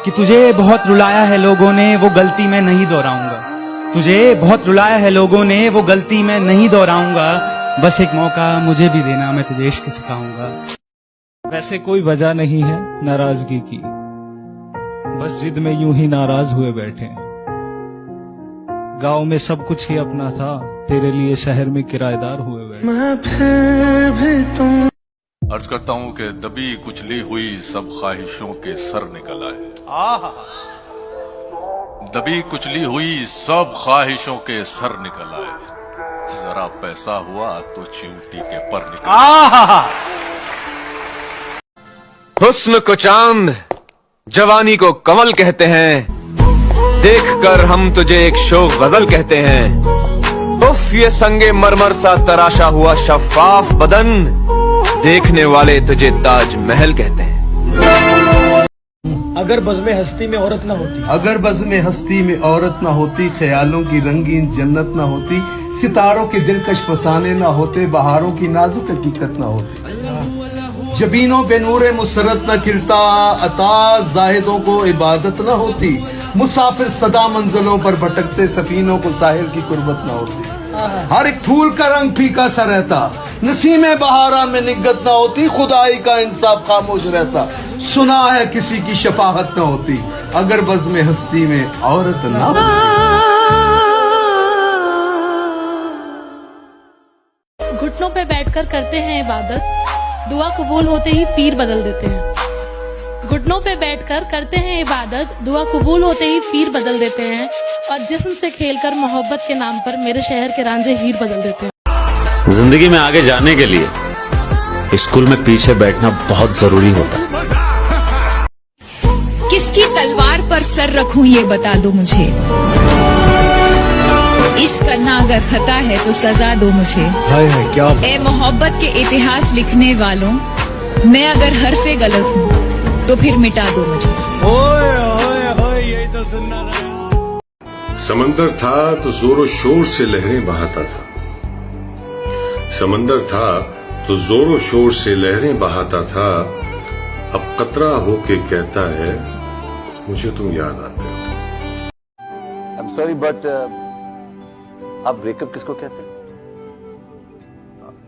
कि तुझे बहुत रुलाया है लोगों ने, वो गलती मैं नहीं दोहराऊंगा। तुझे बहुत रुलाया है लोगों ने, वो गलती मैं नहीं दोहराऊंगा। बस एक मौका मुझे भी देना, मैं तुझे इश्क सिखाऊंगा। वैसे कोई वजह नहीं है नाराजगी की, बस जिद में यूं ही नाराज हुए बैठे। गांव में सब कुछ ही अपना था, तेरे लिए शहर में किराएदार हुए बैठे। मैं फिर भी तुम अर्ज करता हूं कि दबी कुचली हुई सब ख्वाहिशों के सर निकल आए। दबी कुचली हुई सब ख्वाहिशों के सर निकल आए। जरा पैसा हुआ तो चींटी के पर निकल आए। हुस्न को चांद, जवानी को कमल कहते हैं। देखकर हम तुझे एक शोख गजल कहते हैं। उफ ये संगे मरमर सा तराशा हुआ शफाफ बदन, देखने वाले तुझे ताज महल कहते हैं। अगर बज़्म हस्ती में औरत न होती, अगर बज़्म हस्ती में औरत न होती, ख्यालों की रंगीन जन्नत न होती, सितारों के दिलकश फसाने न होते, बहारों की नाजुक हकीकत न होती, जबीनों पे नूरे मुसरत न खिलता, अता जाहिदों को इबादत न होती, मुसाफिर सदा मंजिलों पर भटकते, सफीनों को साहिल की कुर्बत न होती, हर एक फूल का रंग फीका सा रहता, नसीमे बहारा में निगत न होती, खुदाई का इंसाफ खामोश रहता, सुना है किसी की शफाहत न होती, अगर बज़्म हस्ती में औरत न घुटनों पे बैठकर करते हैं इबादत, दुआ कबूल होते ही पीर बदल देते हैं। घुटनों पे बैठकर करते हैं इबादत, दुआ कबूल होते ही पीर बदल देते हैं, और जिस्म से खेलकर मोहब्बत के नाम पर मेरे शहर के रांझे हीर बदल देते हैं। जिंदगी में आगे जाने के लिए स्कूल में पीछे बैठना बहुत जरूरी होता है। किसकी तलवार पर सर रखूं ये बता दो मुझे। इश्क करना अगर खता है तो सजा दो मुझे। क्या ए मोहब्बत के इतिहास लिखने वालों, मैं अगर हरफे गलत हूँ तो फिर मिटा दो मुझे। यही तो सुनना था। समंदर था तो जोरों शोर से लहरें बहाता था। समंदर था तो जोरों शोर से लहरें बहाता था। अब कतरा होके कहता है मुझे तुम याद आते हो। I'm sorry but आप ब्रेकअप किसको कहते हैं?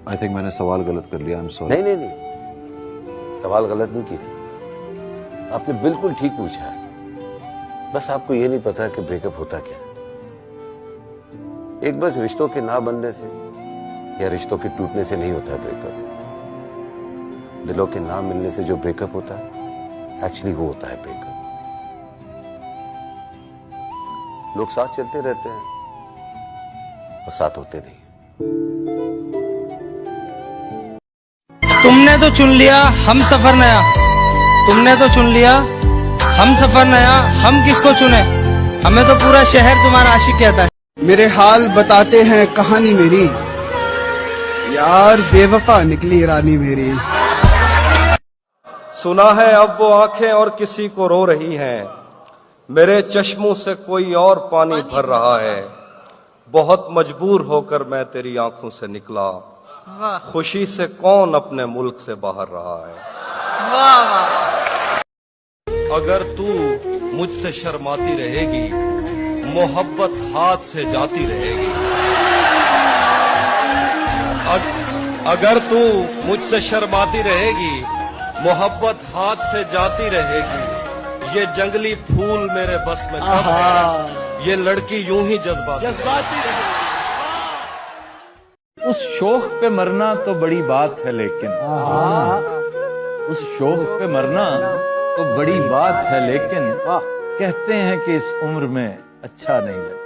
आई थिंक मैंने सवाल गलत कर लिया। नहीं नहीं नहीं, सवाल गलत नहीं किया, आपने बिल्कुल ठीक पूछा है। बस आपको ये नहीं पता कि ब्रेकअप होता क्या है। एक बस रिश्तों के ना बनने से या रिश्तों के टूटने से नहीं होता है ब्रेकअप। दिलों के ना मिलने से जो ब्रेकअप होता है, एक्चुअली वो होता है ब्रेकअप। लोग साथ चलते रहते हैं और साथ होते नहीं। तुमने तो चुन लिया हम सफर नया, तुमने तो चुन लिया हम सफर नया, हम किसको चुने, हमें तो पूरा शहर तुम्हारा आशिक कहता है। मेरे हाल बताते हैं कहानी मेरी, यार बेवफा निकली रानी मेरी। सुना है अब वो आंखें और किसी को रो रही हैं, मेरे चश्मों से कोई और पानी भर रहा है। बहुत मजबूर होकर मैं तेरी आंखों से निकला, खुशी से कौन अपने मुल्क से बाहर रहा है। अगर तू मुझसे शर्माती रहेगी, मोहब्बत हाथ से जाती रहेगी। अगर तू मुझसे शर्माती रहेगी, मोहब्बत हाथ से जाती रहेगी। ये जंगली फूल मेरे बस में कब है, ये लड़की यूं ही जज्बाती रहेगी। उस शौक पे मरना तो बड़ी बात है, लेकिन उस शौक पे मरना तो बड़ी बात है, लेकिन कहते हैं कि इस उम्र में अच्छा नहीं लगता।